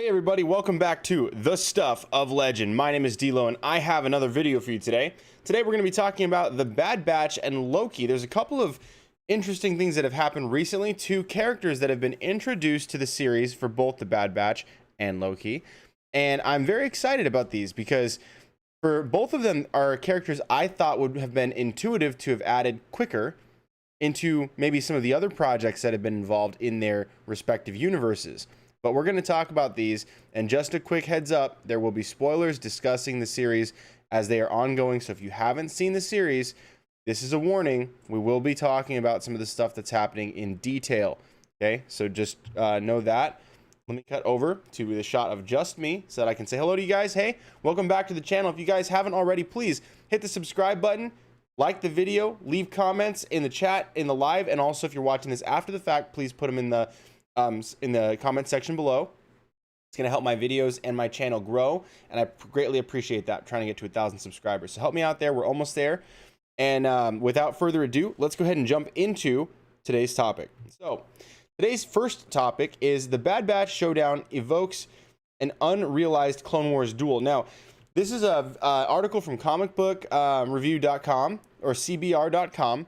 Hey everybody, welcome back to The Stuff of Legend. My name is D'Lo and I have another video for you today. Today we're going to be talking about The Bad Batch and Loki. There's a couple of interesting things that have happened recently. Two characters that have been introduced to the series for both The Bad Batch and Loki. And I'm very excited about these because for both of them are characters I thought would have been intuitive to have added quicker into maybe some of the other projects that have been involved in their respective universes. But we're going to talk about these, and just a quick heads up, there will be spoilers discussing the series as they are ongoing. So if you haven't seen the series, this is a warning. We will be talking about some of the stuff that's happening in detail. Okay, so just know that. Let me cut over to the shot of just me so that I can say hello to you guys. Hey, welcome back to the channel. If you guys haven't already, please hit the subscribe button, like the video, leave comments in the chat, in the live, and also if you're watching this after the fact, please put them in the comment section below. It's going to help my videos and my channel grow, and I greatly appreciate that. I'm trying to get to 1,000 subscribers, so help me out there. We're almost there. And without further ado, let's go ahead and jump into today's topic. So today's first topic is the Bad Batch showdown evokes an unrealized Clone Wars duel. Now, this is a article from comicbookreview.com or cbr.com,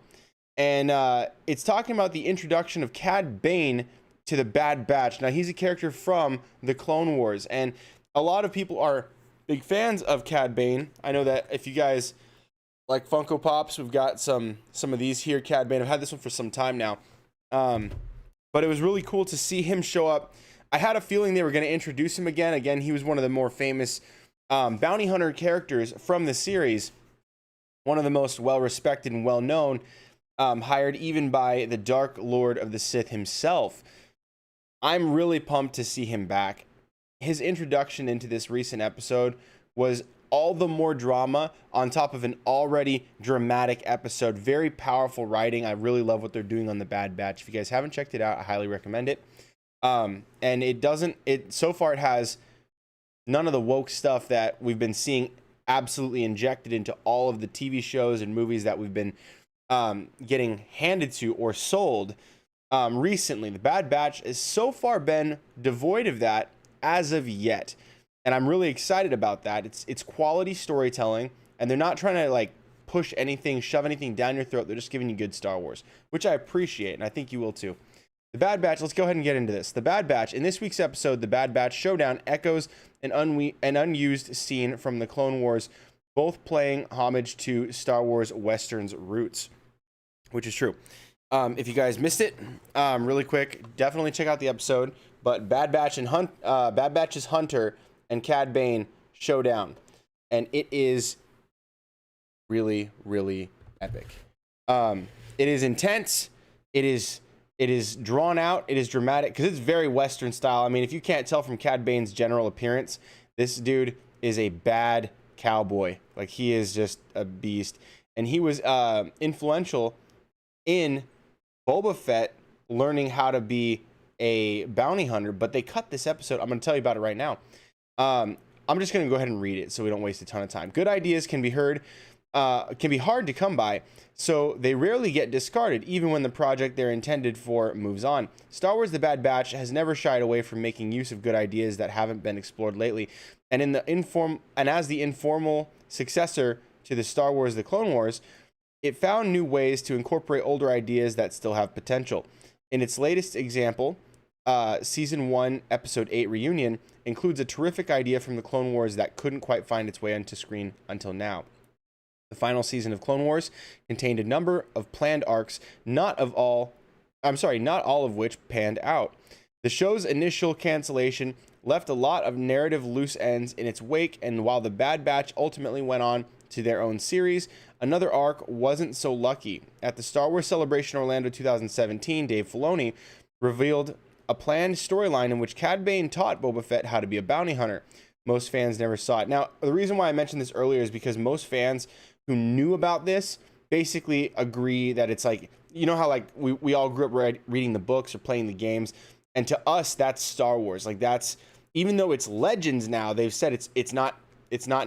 and it's talking about the introduction of Cad Bane to the Bad Batch. Now, he's a character from the Clone Wars, and a lot of people are big fans of Cad Bane. I know that if you guys like Funko Pops, we've got some of these here. Cad Bane, I've had this one for some time now, but it was really cool to see him show up. I had a feeling they were going to introduce him again. He was one of the more famous bounty hunter characters from the series, one of the most well-respected and well-known, hired even by the Dark Lord of the Sith himself. I'm really pumped to see him back. His introduction into this recent episode was all the more drama on top of an already dramatic episode. Very powerful writing. I really love what they're doing on the Bad Batch. If you guys haven't checked it out, I highly recommend it. And so far it has none of the woke stuff that we've been seeing absolutely injected into all of the TV shows and movies that we've been getting handed to or sold. Recently, the Bad Batch has so far been devoid of that as of yet, and I'm really excited about that. It's quality storytelling, and they're not trying to like push anything, shove anything down your throat. They're just giving you good Star Wars, which I appreciate, and I think you will too. The Bad Batch, let's go ahead and get into this. The Bad Batch, in this week's episode, the Bad Batch showdown echoes an unused scene from the Clone Wars, both paying homage to Star Wars Western's roots, which is true. If you guys missed it, really quick, definitely check out the episode. But Bad Batch's Hunter and Cad Bane showdown, and it is really, really epic. It is intense. It is drawn out. It is dramatic because it's very Western style. I mean, if you can't tell from Cad Bane's general appearance, this dude is a bad cowboy. Like, he is just a beast, and he was influential in Boba Fett learning how to be a bounty hunter, but they cut this episode. I'm going to tell you about it right now. I'm just going to go ahead and read it so we don't waste a ton of time. Good ideas can be hard to come by, so they rarely get discarded, even when the project they're intended for moves on. Star Wars: The Bad Batch has never shied away from making use of good ideas that haven't been explored lately, and as the informal successor to the Star Wars: The Clone Wars, it found new ways to incorporate older ideas that still have potential. In its latest example, Season 1, Episode 8 Reunion includes a terrific idea from the Clone Wars that couldn't quite find its way onto screen until now. The final season of Clone Wars contained a number of planned arcs, not all of which panned out. The show's initial cancellation left a lot of narrative loose ends in its wake, and while the Bad Batch ultimately went on to their own series, another arc wasn't so lucky. At the Star Wars Celebration Orlando 2017, Dave Filoni revealed a planned storyline in which Cad Bane taught Boba Fett how to be a bounty hunter. Most fans never saw it. Now, the reason why I mentioned this earlier is because most fans who knew about this basically agree that it's like, you know how like we all grew up reading the books or playing the games, and to us that's Star Wars. Like, that's, even though it's Legends now, they've said it's not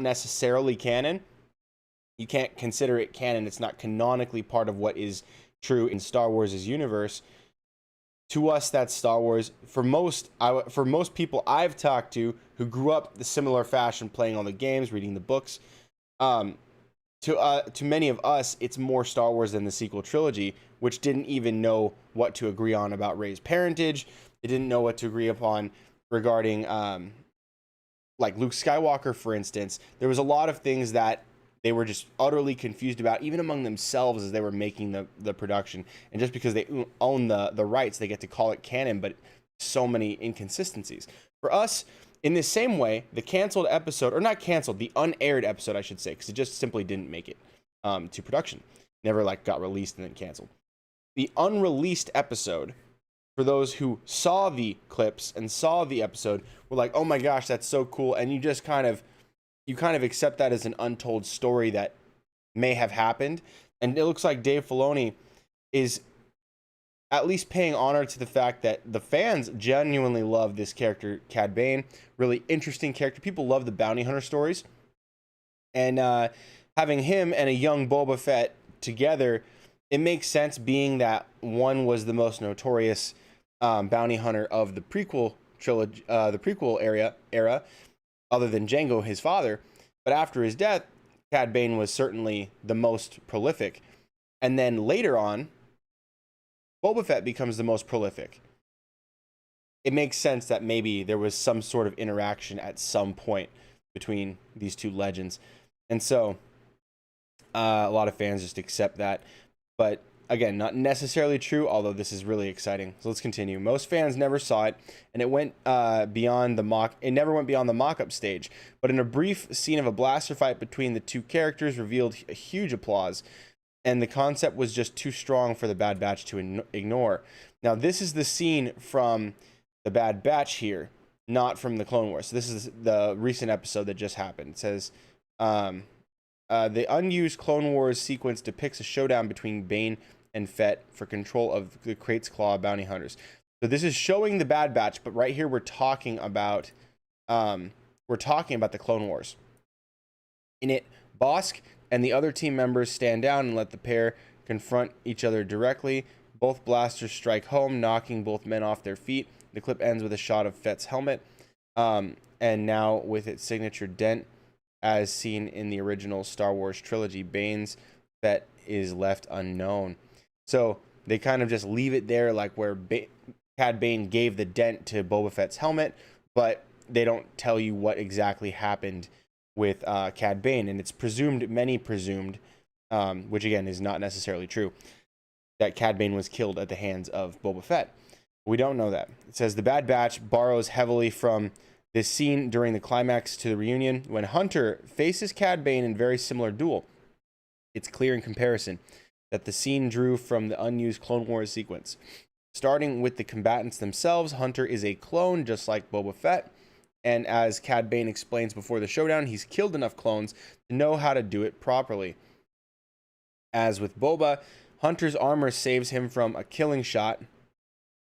necessarily canon. You can't consider it canon. It's not canonically part of what is true in Star Wars' universe. To us, that's Star Wars. For most people I've talked to who grew up the similar fashion, playing all the games, reading the books, to many of us, it's more Star Wars than the sequel trilogy, which didn't even know what to agree on about Rey's parentage. It didn't know what to agree upon regarding like Luke Skywalker, for instance. There was a lot of things that they were just utterly confused about, even among themselves as they were making the production. And just because they own the rights, they get to call it canon, but so many inconsistencies. For us, in the same way, the canceled episode, or not canceled, the unaired episode, I should say, because it just simply didn't make it to production. Never like got released and then canceled. The unreleased episode, for those who saw the clips and saw the episode, were like, oh my gosh, that's so cool. And you just kind of accept that as an untold story that may have happened. And it looks like Dave Filoni is at least paying honor to the fact that the fans genuinely love this character, Cad Bane. Really interesting character. People love the bounty hunter stories. And having him and a young Boba Fett together, it makes sense, being that one was the most notorious bounty hunter of the prequel trilogy, the prequel era, other than Jango, his father. But after his death, Cad Bane was certainly the most prolific. And then later on, Boba Fett becomes the most prolific. It makes sense that maybe there was some sort of interaction at some point between these two legends. And so a lot of fans just accept that. But again, not necessarily true, although this is really exciting. So let's continue. Most fans never saw it, and it went beyond the mock. It never went beyond the mock-up stage. But in a brief scene of a blaster fight between the two characters, revealed a huge applause, and the concept was just too strong for the Bad Batch to ignore. Now, this is the scene from the Bad Batch here, not from the Clone Wars. So this is the recent episode that just happened. It says, the unused Clone Wars sequence depicts a showdown between Bane and Fett for control of the Krait's Claw bounty hunters. So this is showing the Bad Batch, but right here we're talking about the Clone Wars. In it, Bosk and the other team members stand down and let the pair confront each other directly. Both blasters strike home, knocking both men off their feet. The clip ends with a shot of Fett's helmet, and now with its signature dent, as seen in the original Star Wars trilogy. Bane's Fett is left unknown. So they kind of just leave it there, like where Cad Bane gave the dent to Boba Fett's helmet, but they don't tell you what exactly happened with Cad Bane. And it's presumed, many presumed, which again is not necessarily true, that Cad Bane was killed at the hands of Boba Fett. We don't know that. It says the Bad Batch borrows heavily from this scene during the climax to the reunion when Hunter faces Cad Bane in very similar duel. It's clear in comparison that the scene drew from the unused Clone Wars sequence. Starting with the combatants themselves, Hunter is a clone just like Boba Fett, and as Cad Bane explains before the showdown, he's killed enough clones to know how to do it properly. As with Boba, Hunter's armor saves him from a killing shot,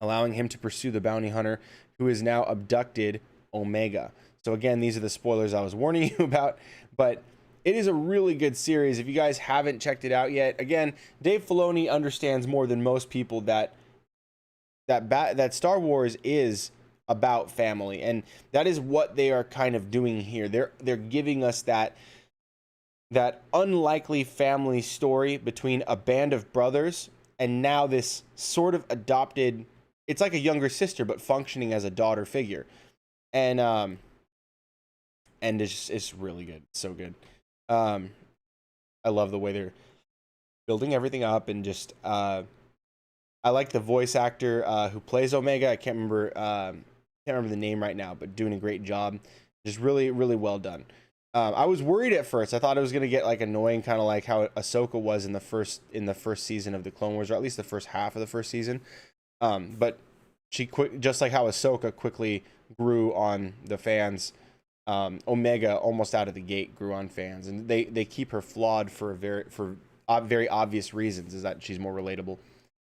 allowing him to pursue the bounty hunter who is now abducted Omega. So again, these are the spoilers I was warning you about, but it is a really good series. If you guys haven't checked it out yet, again, Dave Filoni understands more than most people that Star Wars is about family, and that is what they are kind of doing here. They're giving us that unlikely family story between a band of brothers and now this sort of adopted, it's like a younger sister but functioning as a daughter figure. And it's really good. It's so good. I love the way they're building everything up, and just I like the voice actor who plays Omega. I can't remember the name right now, but doing a great job. Just really, really well done. I was worried at first. I thought it was gonna get like annoying, kind of like how Ahsoka was in the first season of the Clone Wars, or at least the first half of the first season. But she just like how Ahsoka quickly grew on the fans. Omega almost out of the gate grew on fans, and they keep her flawed for very obvious reasons, is that she's more relatable,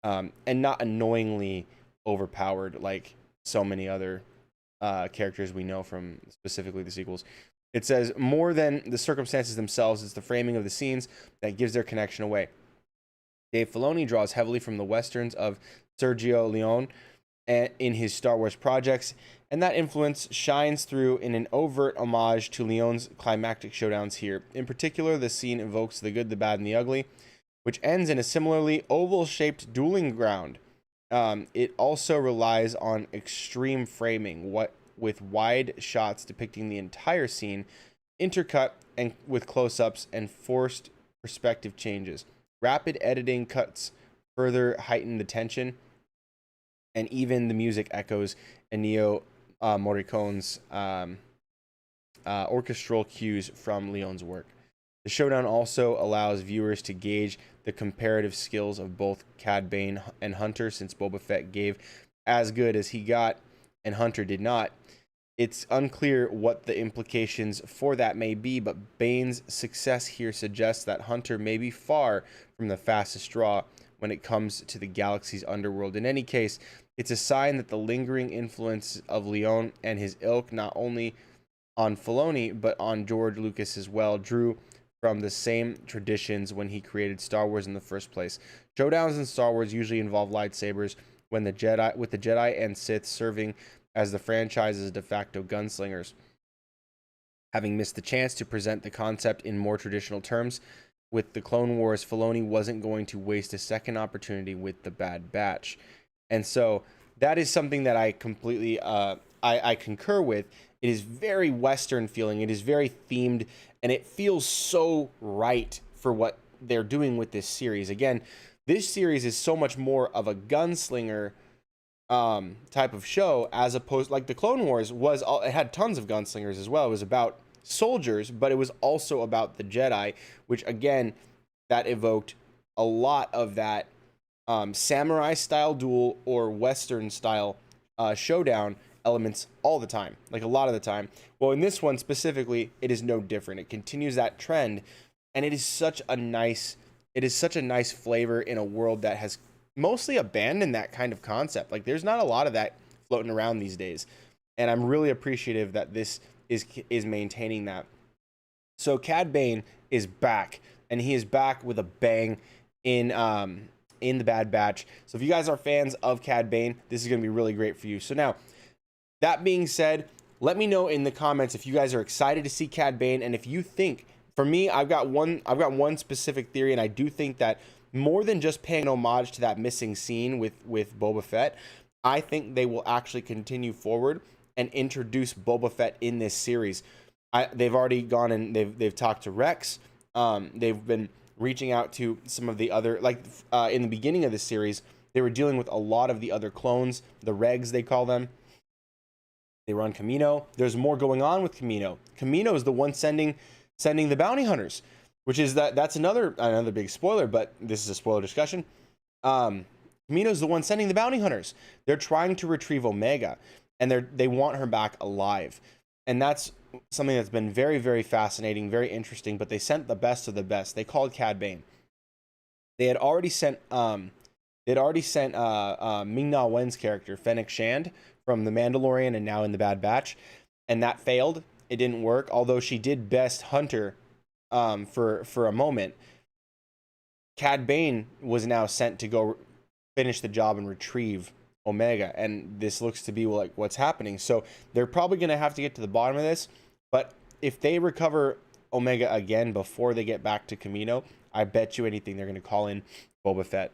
and not annoyingly overpowered like so many other characters we know from specifically the sequels. It says, more than the circumstances themselves, it's the framing of the scenes that gives their connection away. Dave Filoni draws heavily from the westerns of Sergio Leone in his Star Wars projects, and that influence shines through in an overt homage to Leone's climactic showdowns here. In particular, the scene evokes the good, the bad, and the ugly, which ends in a similarly oval-shaped dueling ground. It also relies on extreme framing, with wide shots depicting the entire scene, intercut and with close-ups and forced perspective changes. Rapid editing cuts further heighten the tension, and even the music echoes Ennio Morricone's orchestral cues from Leone's work. The showdown also allows viewers to gauge the comparative skills of both Cad Bane and Hunter, since Boba Fett gave as good as he got and Hunter did not. It's unclear what the implications for that may be, but Bane's success here suggests that Hunter may be far from the fastest draw when it comes to the galaxy's underworld. In any case, it's a sign that the lingering influence of Leone and his ilk, not only on Filoni but on George Lucas as well, drew from the same traditions when he created Star Wars in the first place. Showdowns in Star Wars usually involve lightsabers, with the Jedi and Sith serving as the franchise's de facto gunslingers. Having missed the chance to present the concept in more traditional terms with the Clone Wars, Filoni wasn't going to waste a second opportunity with the Bad Batch. And so that is something that I completely I concur with. It is very Western feeling. It is very themed, and it feels so right for what they're doing with this series. Again, this series is so much more of a gunslinger type of show, as opposed, like the Clone Wars was, it had tons of gunslingers as well. It was about soldiers, but it was also about the Jedi, which again, that evoked a lot of that samurai style duel or Western style showdown elements all the time, like a lot of the time. Well, in this one specifically, it is no different. It continues that trend, and it is such a nice flavor in a world that has mostly abandoned that kind of concept. Like, there's not a lot of that floating around these days, and I'm really appreciative that this is maintaining that. So Cad Bane is back, and he is back with a bang in the Bad Batch. So if you guys are fans of Cad Bane, this is going to be really great for you. So now, that being said, let me know in the comments if you guys are excited to see Cad Bane, and if you think, for me, I've got one specific theory, and I do think that more than just paying homage to that missing scene with Boba Fett, I think they will actually continue forward and introduce Boba Fett in this series. They've already gone and they've talked to Rex. They've been reaching out to some of the other, like in the beginning of the series, they were dealing with a lot of the other clones, the Regs they call them. They run Kamino. There's more going on with Kamino. Kamino is the one sending the bounty hunters, which is that's another big spoiler, but this is a spoiler discussion. Kamino is the one sending the bounty hunters. They're trying to retrieve Omega, and they want her back alive. And that's something that's been very, very fascinating, very interesting, but they sent the best of the best. They called Cad Bane. They had already sent Ming-Na Wen's character, Fennec Shand, from The Mandalorian and now in the Bad Batch, and that failed. It didn't work, although she did best Hunter for a moment. Cad Bane was now sent to go finish the job and retrieve Omega, and this looks to be like what's happening. So they're probably going to have to get to the bottom of this, but if they recover Omega again before they get back to Kamino, I bet you anything they're going to call in Boba Fett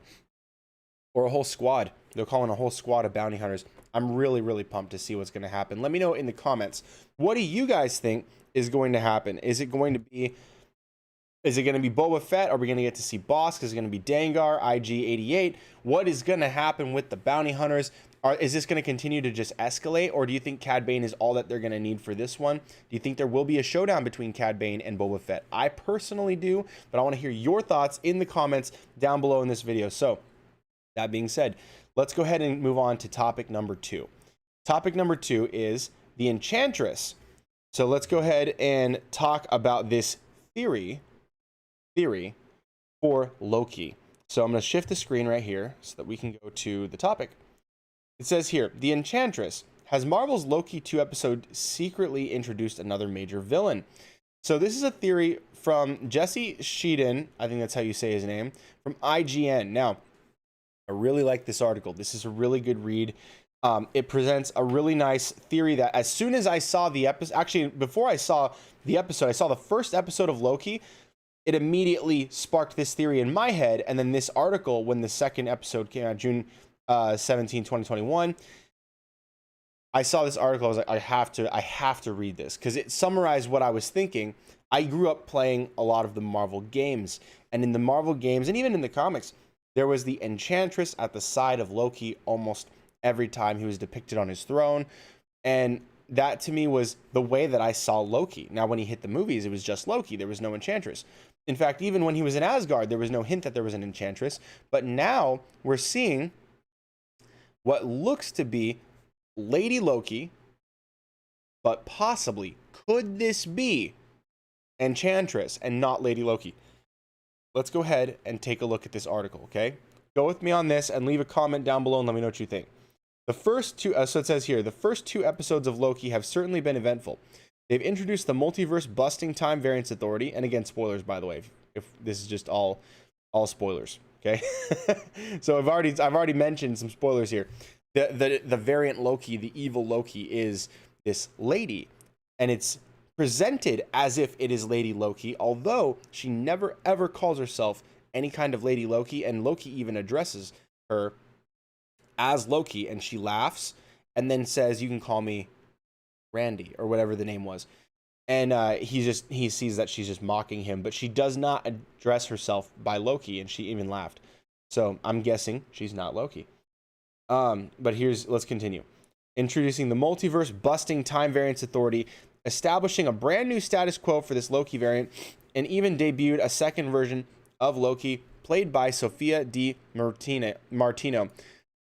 or a whole squad. They're calling a whole squad of bounty hunters. I'm really, really pumped to see what's going to happen. Let me know in the comments, what do you guys think is going to happen? Is it going to be Boba Fett? Are we going to get to see Bosk? Is it going to be Dengar, IG-88? What is going to happen with the bounty hunters? Is this going to continue to just escalate, or do you think Cad Bane is all that they're going to need for this one? Do you think there will be a showdown between Cad Bane and Boba Fett? I personally do, but I want to hear your thoughts in the comments down below in this video. So, that being said, let's go ahead and move on to topic number 2. Topic number 2 is the Enchantress. So let's go ahead and talk about this theory for Loki. So I'm going to shift the screen right here so that we can go to the topic. It says here, the Enchantress. Has Marvel's Loki 2 episode secretly introduced another major villain? So this is a theory from Jesse Sheeden, I think that's how you say his name, from IGN. Now, I really like this article. This is a really good read. It presents a really nice theory that as soon as I saw the episode, actually, before I saw the episode, I saw the first episode of Loki. It immediately sparked this theory in my head. And then this article, when the second episode came out, June 17, 2021, I saw this article. I was like, I have to read this because it summarized what I was thinking. I grew up playing a lot of the Marvel games, and in the Marvel games, and even in the comics, there was the Enchantress at the side of Loki almost every time he was depicted on his throne. And that to me was the way that I saw Loki. Now, when he hit the movies, it was just Loki. There was no Enchantress. In fact, even when he was in Asgard, there was no hint that there was an Enchantress. But now we're seeing what looks to be Lady Loki, but possibly, could this be Enchantress and not Lady Loki? Let's go ahead and take a look at this article, okay? Go with me on this and leave a comment down below and let me know what you think. The first two, so it says here, the first 2 episodes of Loki have certainly been eventful. They've introduced the multiverse busting time variance authority, and again, spoilers, by the way, if this is just all spoilers, okay? So I've already mentioned some spoilers here. The variant Loki, the evil Loki, is this lady, and it's presented as if it is Lady Loki, although she never ever calls herself any kind of Lady Loki, and Loki even addresses her as Loki, and she laughs and then says, "You can call me Randy," or whatever the name was. And he sees that she's just mocking him, but she does not address herself by Loki, and she even laughed. So I'm guessing she's not Loki. But let's continue. Introducing the multiverse busting time variance authority, establishing a brand new status quo for this Loki variant, and even debuted a second version of Loki played by Sophia Di Martino.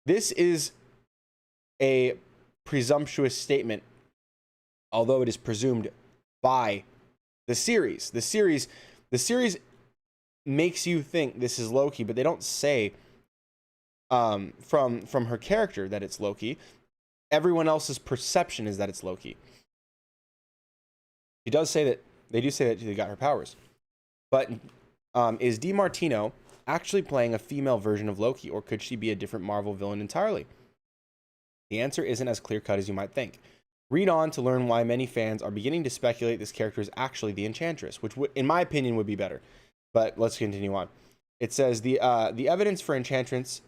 This is a presumptuous statement, although it is presumed by the series. The series makes you think this is Loki, but they don't say from her character that it's Loki. Everyone else's perception is that it's Loki. She does say that they got her powers, but is DiMartino actually playing a female version of Loki, or could she be a different Marvel villain entirely? The answer isn't as clear-cut as you might think. Read on to learn why many fans are beginning to speculate this character is actually the Enchantress, which in my opinion would be better. But let's continue on. It says the evidence for Enchantress,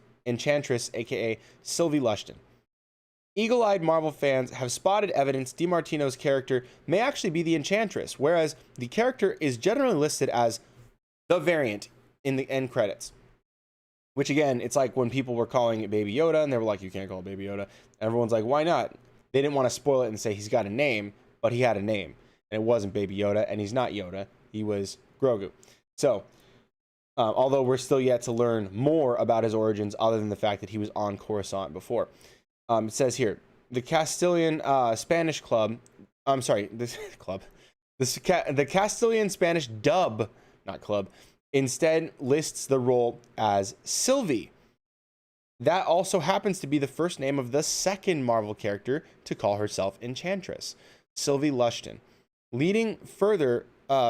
aka Sylvie Lushton. Eagle-eyed Marvel fans have spotted evidence DiMartino's character may actually be the Enchantress, whereas the character is generally listed as the variant in the end credits. Which again, it's like when people were calling it Baby Yoda, and they were like, "You can't call it Baby Yoda." Everyone's like, "Why not?" They didn't want to spoil it and say he's got a name, but he had a name, and it wasn't Baby Yoda, and he's not Yoda. He was Grogu. So, although we're still yet to learn more about his origins, other than the fact that he was on Coruscant before. It says here, the Castilian Spanish club. I'm sorry, this club. The Castilian Spanish dub, not club, instead lists the role as Sylvie. That also happens to be the first name of the second Marvel character to call herself Enchantress, Sylvie Lushton. Leading further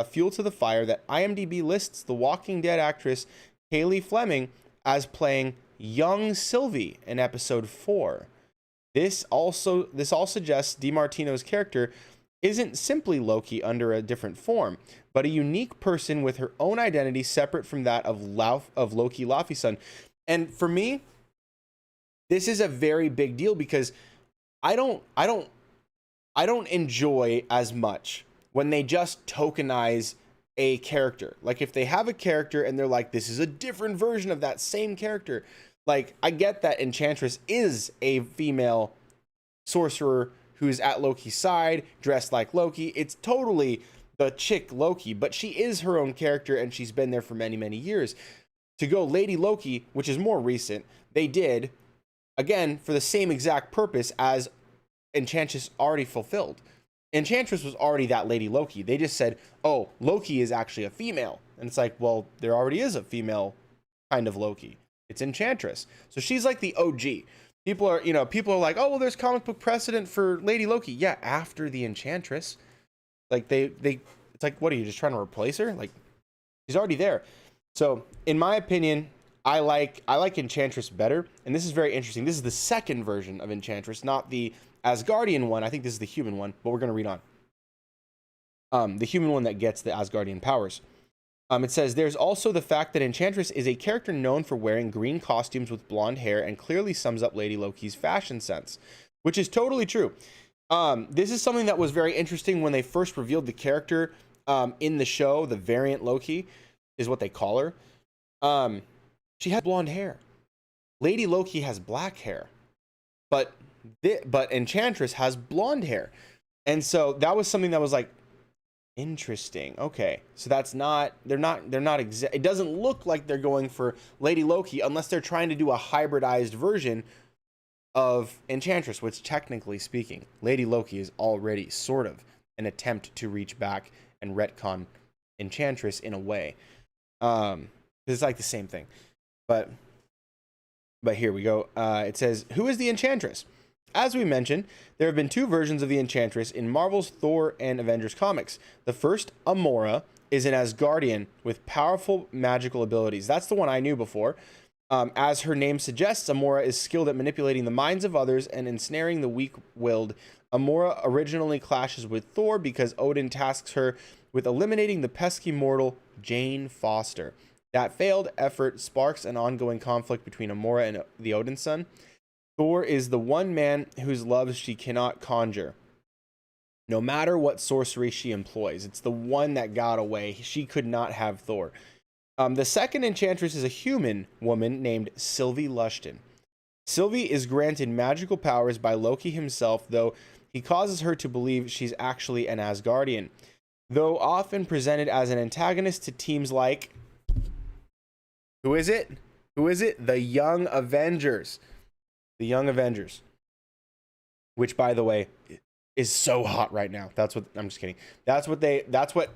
fuel to the fire that IMDb lists the Walking Dead actress Kaylee Fleming as playing young Sylvie in episode 4. This all suggests DiMartino's character isn't simply Loki under a different form, but a unique person with her own identity separate from that of Loki Laufeyson. And for me, this is a very big deal because I don't enjoy as much when they just tokenize a character. Like if they have a character and they're like, this is a different version of that same character. Like, I get that Enchantress is a female sorcerer who's at Loki's side, dressed like Loki. It's totally the chick Loki, but she is her own character and she's been there for many, many years. To go Lady Loki, which is more recent, they did, again, for the same exact purpose as Enchantress already fulfilled. Enchantress was already that Lady Loki. They just said, oh, Loki is actually a female. And it's like, well, there already is a female kind of Loki. It's Enchantress. So she's like the OG. People are like, oh, well, there's comic book precedent for Lady Loki. Yeah, after the Enchantress. Like it's like, what are you just trying to replace her? Like, she's already there. So in my opinion, I like Enchantress better, and this is very interesting. This is the second version of Enchantress, not the Asgardian one. I think this is the human one, but we're going to read on. The human one that gets the Asgardian powers. It says, there's also the fact that Enchantress is a character known for wearing green costumes with blonde hair and clearly sums up Lady Loki's fashion sense, which is totally true. This is something that was very interesting when they first revealed the character in the show. The variant Loki is what they call her. She has blonde hair. Lady Loki has black hair, but Enchantress has blonde hair. And so that was something that was like, interesting. Okay, so that's not, it doesn't look like they're going for Lady Loki unless they're trying to do a hybridized version of Enchantress, which technically speaking, Lady Loki is already sort of an attempt to reach back and retcon Enchantress in a way. It's like the same thing. But here we go. It says, who is the Enchantress? As we mentioned, there have been two versions of the Enchantress in Marvel's Thor and Avengers comics. The first, Amora, is an Asgardian with powerful magical abilities. That's the one I knew before. As her name suggests, Amora is skilled at manipulating the minds of others and ensnaring the weak-willed. Amora originally clashes with Thor because Odin tasks her with eliminating the pesky mortal Jane Foster. That failed effort sparks an ongoing conflict between Amora and the Odin son. Thor is the one man whose love she cannot conjure, no matter what sorcery she employs. It's the one that got away. She could not have Thor. The second Enchantress is a human woman named Sylvie Lushton. Sylvie is granted magical powers by Loki himself, though he causes her to believe she's actually an Asgardian. Though often presented as an antagonist to teams like... Who is it? The Young Avengers. The Young Avengers. Which, by the way, is so hot right now. I'm just kidding. That's what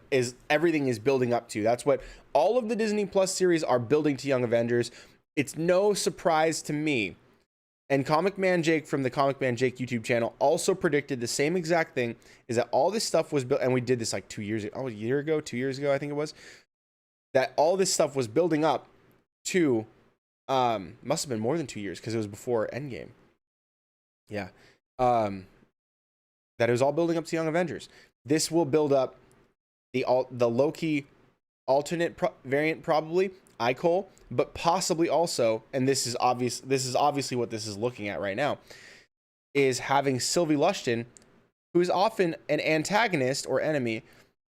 everything is building up to. That's what all of the Disney Plus series are building to Young Avengers. It's no surprise to me. And Comic Man Jake from the Comic Man Jake YouTube channel also predicted the same exact thing, is that all this stuff was built, and we did this like 2 years ago, 2 years ago, I think it was, that all this stuff was building up to, must have been more than 2 years because it was before Endgame. Yeah. That it was all building up to Young Avengers. This will build up the Loki alternate variant, probably Icole, but possibly also, and this is obviously what this is looking at right now, is having Sylvie Lushton, who is often an antagonist or enemy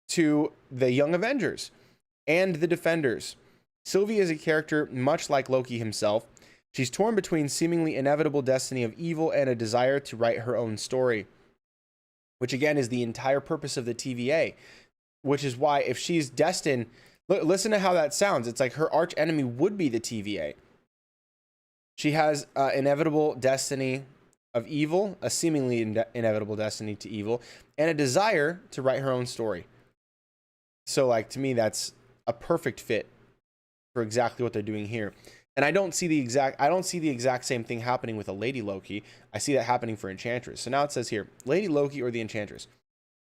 to the Young Avengers and the Defenders. Sylvie is a character much like Loki himself. She's torn between seemingly inevitable destiny of evil and a desire to write her own story, which again is the entire purpose of the TVA, which is why if she's destined, listen to how that sounds. It's like her arch enemy would be the TVA. She has inevitable destiny of evil, a seemingly inevitable destiny to evil, and a desire to write her own story. So like, to me, that's a perfect fit for exactly what they're doing here. And I don't see the exact same thing happening with a Lady Loki. I see that happening for Enchantress. So now it says here, Lady Loki or the Enchantress.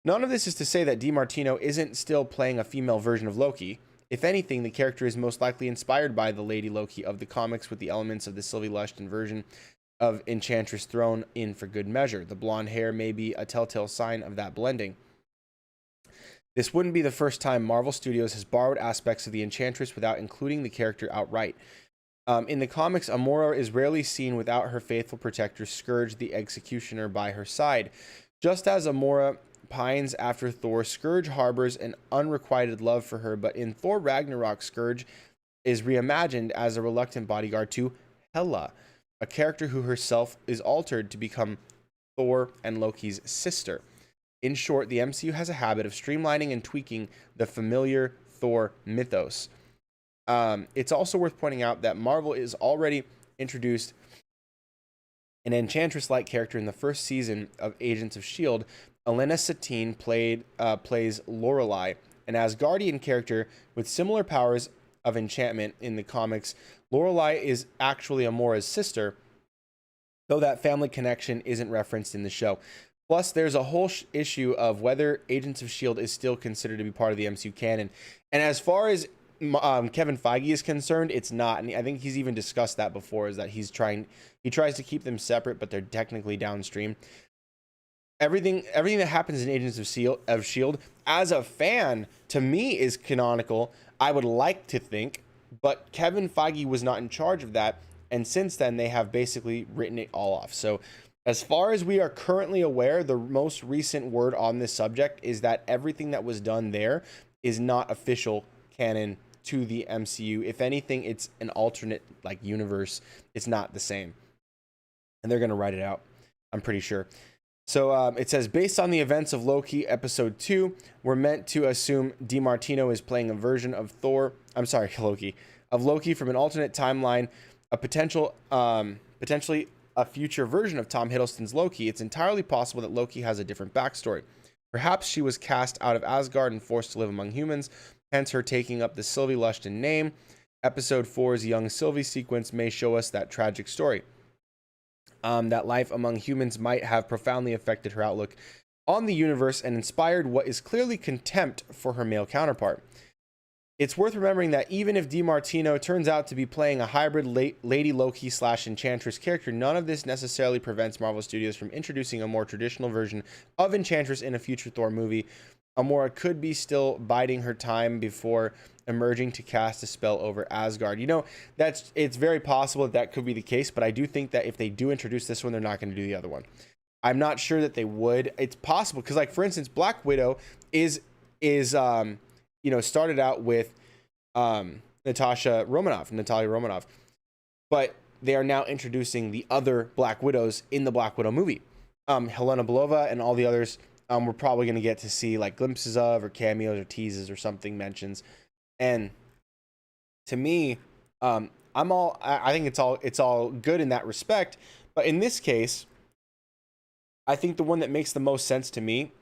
None of this is to say that DiMartino isn't still playing a female version of Loki. If anything, the character is most likely inspired by the Lady Loki of the comics, with the elements of the Sylvie Lushton version of Enchantress thrown in for good measure. The blonde hair may be a telltale sign of that blending. This wouldn't be the first time Marvel Studios has borrowed aspects of the Enchantress without including the character outright. In the comics, Amora is rarely seen without her faithful protector, Scourge the Executioner, by her side. Just as Amora pines after Thor, Scourge harbors an unrequited love for her, but in Thor Ragnarok, Scourge is reimagined as a reluctant bodyguard to Hela, a character who herself is altered to become Thor and Loki's sister. In short, the MCU has a habit of streamlining and tweaking the familiar Thor mythos. It's also worth pointing out that Marvel is already introduced an Enchantress-like character in the first season of Agents of S.H.I.E.L.D. Elena Satine plays Lorelei, an Asgardian character with similar powers of enchantment in the comics. Lorelei is actually Amora's sister, though that family connection isn't referenced in the show. Plus, there's a whole issue of whether Agents of S.H.I.E.L.D. is still considered to be part of the MCU canon. And as far as Kevin Feige is concerned, it's not, and I think he's even discussed that before. Is that he tries to keep them separate, but they're technically downstream. Everything that happens in Agents of Shield, as a fan, to me is canonical. I would like to think, but Kevin Feige was not in charge of that, and since then they have basically written it all off. So as far as we are currently aware, the most recent word on this subject is that everything that was done there is not official canon to the MCU. If anything, it's an alternate like universe. It's not the same, and they're gonna write it out, I'm pretty sure. So it says, based on the events of Loki episode 2, we're meant to assume DiMartino is playing a version of Loki from an alternate timeline, a potentially a future version of Tom Hiddleston's Loki. It's entirely possible that Loki has a different backstory. Perhaps she was cast out of Asgard and forced to live among humans, hence her taking up the Sylvie Lushton name. Episode 4's young Sylvie sequence may show us that tragic story. That life among humans might have profoundly affected her outlook on the universe and inspired what is clearly contempt for her male counterpart. It's worth remembering that even if DiMartino turns out to be playing a hybrid Lady Loki / Enchantress character, none of this necessarily prevents Marvel Studios from introducing a more traditional version of Enchantress in a future Thor movie. Amora could be still biding her time before emerging to cast a spell over Asgard. You know, it's very possible that could be the case, but I do think that if they do introduce this one, they're not going to do the other one. I'm not sure that they would. It's possible because, like, for instance, Black Widow is started out with Natalia Romanoff, but they are now introducing the other Black Widows in the Black Widow movie. Helena Belova and all the others, we're probably going to get to see like glimpses of, or cameos, or teases, or something mentions. And to me, I think it's all good in that respect. But in this case, I think the one that makes the most sense to me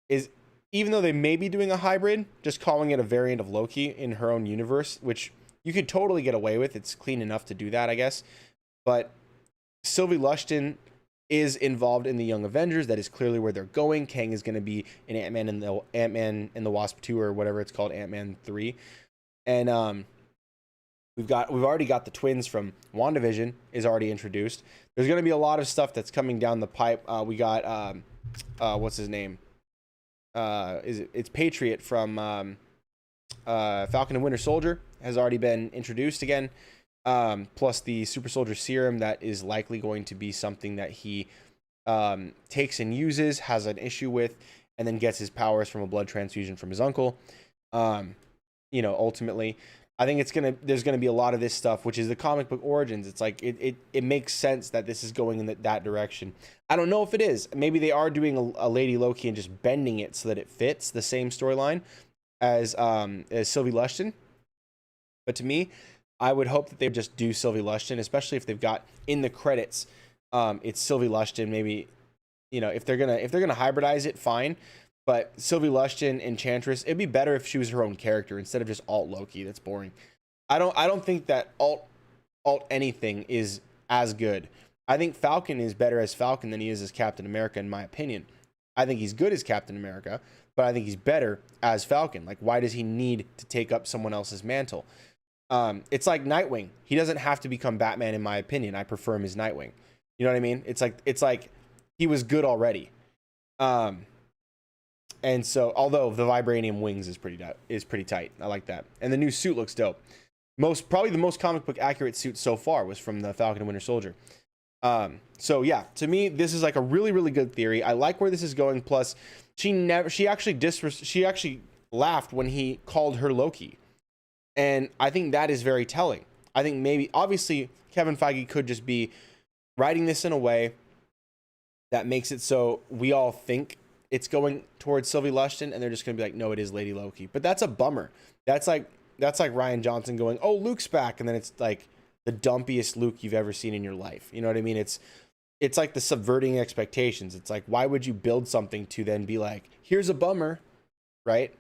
is, even though they may be doing a hybrid, just calling it a variant of Loki in her own universe, which you could totally get away with. It's clean enough to do that, I guess. But Sylvie Lushton is involved in the Young Avengers. That is clearly where they're going. Kang is going to be in Ant-Man and the Wasp 2, or whatever it's called, Ant-Man 3. And we've already got the twins from WandaVision is already introduced. There's going to be a lot of stuff that's coming down the pipe. We got what's his name? It's Patriot from Falcon and Winter Soldier has already been introduced again. Plus the Super Soldier Serum, that is likely going to be something that he takes and uses, has an issue with, and then gets his powers from a blood transfusion from his uncle. Ultimately, I think there's gonna be a lot of this stuff, which is the comic book origins. It's like it makes sense that this is going in that direction. I don't know if it is. Maybe they are doing a Lady Loki and just bending it so that it fits the same storyline as Sylvie Lushton. But to me, I would hope that they would just do Sylvie Lushton, especially if they've got in the credits, it's Sylvie Lushton. Maybe, if they're gonna hybridize it, fine. But Sylvie Lushton, Enchantress, it'd be better if she was her own character instead of just alt Loki. That's boring. I don't think that alt anything is as good. I think Falcon is better as Falcon than he is as Captain America, in my opinion. I think he's good as Captain America, but I think he's better as Falcon. Like, why does he need to take up someone else's mantle? It's like Nightwing. He doesn't have to become Batman, in my opinion. I prefer him as Nightwing. You know what I mean? It's like he was good already. And so, although the vibranium wings is pretty tight, I like that, and the new suit looks dope. Probably the most comic book accurate suit so far was from the Falcon and Winter Soldier. So yeah, to me, this is like a really, really good theory. I like where this is going. Plus, she actually laughed when he called her Loki, and I think that is very telling. I think obviously Kevin Feige could just be writing this in a way that makes it so we all think it's going towards Sylvie Lushton, and they're just gonna be like, no, it is Lady Loki. But that's a bummer. That's like Rian Johnson going, oh, Luke's back, and then it's like the dumpiest Luke you've ever seen in your life. You know what I mean? It's like the subverting expectations. It's like, why would you build something to then be like, here's a bummer, right?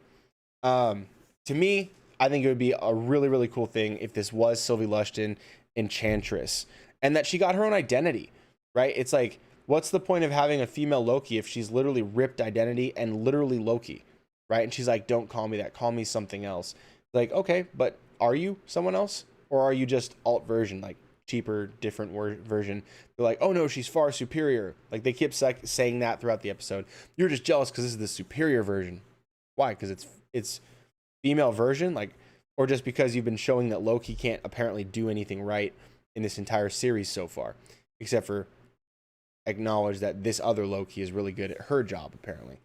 To me, I think it would be a really, really cool thing if this was Sylvie Lushton, Enchantress, and that she got her own identity, right? It's like, what's the point of having a female Loki if she's literally ripped identity and literally Loki, right? And she's like, don't call me that, call me something else. Like, okay, but are you someone else, or are you just alt version, like cheaper, different version? They're like, oh no, she's far superior. Like they keep saying that throughout the episode. You're just jealous because this is the superior version. Why? Because it's female version, like, or just because you've been showing that Loki can't apparently do anything right in this entire series so far, except for acknowledge that this other Loki is really good at her job apparently.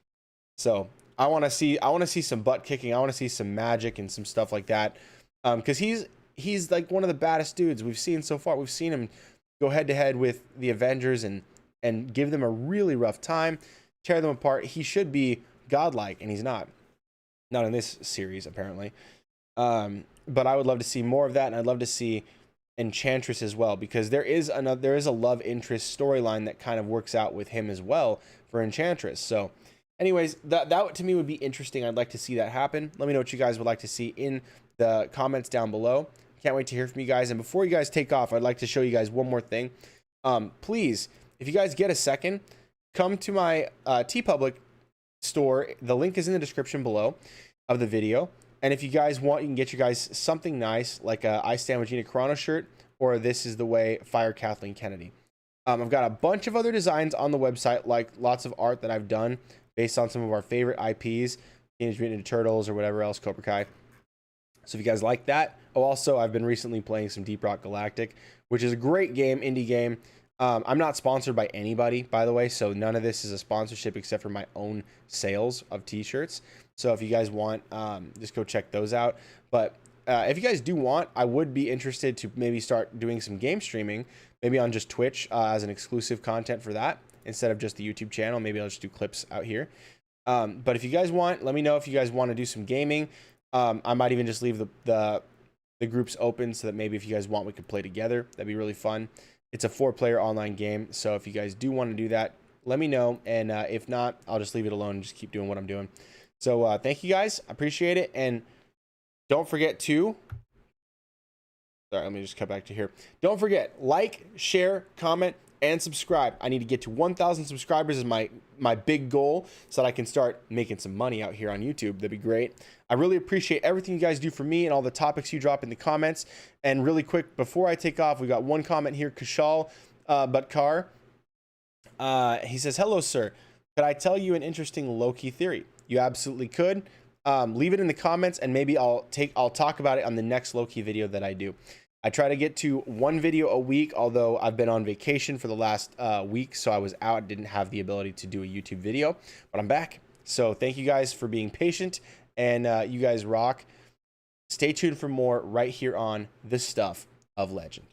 So I want to see some butt kicking. I want to see some magic and some stuff like that, because he's like one of the baddest dudes we've seen so far. We've seen him go head to head with the Avengers and give them a really rough time, tear them apart. He should be godlike, and he's not in this series apparently. But I would love to see more of that, and I'd love to see Enchantress as well, because there is a love interest storyline that kind of works out with him as well for Enchantress. So anyways, that to me would be interesting. I'd like to see that happen. Let me know what you guys would like to see in the comments down below. Can't wait to hear from you guys. And before you guys take off, I'd like to show you guys one more thing. Please, if you guys get a second, come to my TeePublic store. The link is in the description below of the video. And if you guys want, you can get you guys something nice, like a I Stand with Gina Carano shirt, or This Is the Way, Fire Kathleen Kennedy. I've got a bunch of other designs on the website, like lots of art that I've done based on some of our favorite IPs, Teenage Mutant Ninja Turtles or whatever else, Cobra Kai. So if you guys like that. Oh, also, I've been recently playing some Deep Rock Galactic, which is a great game, indie game. I'm not sponsored by anybody, by the way, so none of this is a sponsorship except for my own sales of t-shirts. So if you guys want, just go check those out. But if you guys do want, I would be interested to maybe start doing some game streaming, maybe on just Twitch as an exclusive content for that, instead of just the YouTube channel. Maybe I'll just do clips out here. But if you guys want, let me know if you guys want to do some gaming. I might even just leave the groups open so that maybe if you guys want, we could play together. That'd be really fun. It's a 4-player online game, so if you guys do want to do that, let me know. And if not, I'll just leave it alone and just keep doing what I'm doing. So thank you guys. I appreciate it. And don't forget to... Sorry, let me just cut back to here. Don't forget, like, share, comment, and subscribe. I need to get to 1,000 subscribers is my big goal, so that I can start making some money out here on YouTube. That'd be great. I really appreciate everything you guys do for me and all the topics you drop in the comments. And really quick, before I take off, we got one comment here, Kushal Butkar. He says, hello, sir. Could I tell you an interesting Loki theory? You absolutely could. Leave it in the comments, and maybe I'll talk about it on the next Loki video that I do. I try to get to 1 video a week, although I've been on vacation for the last week, so I was out, didn't have the ability to do a YouTube video, but I'm back. So thank you guys for being patient, and you guys rock. Stay tuned for more right here on The Stuff of Legend.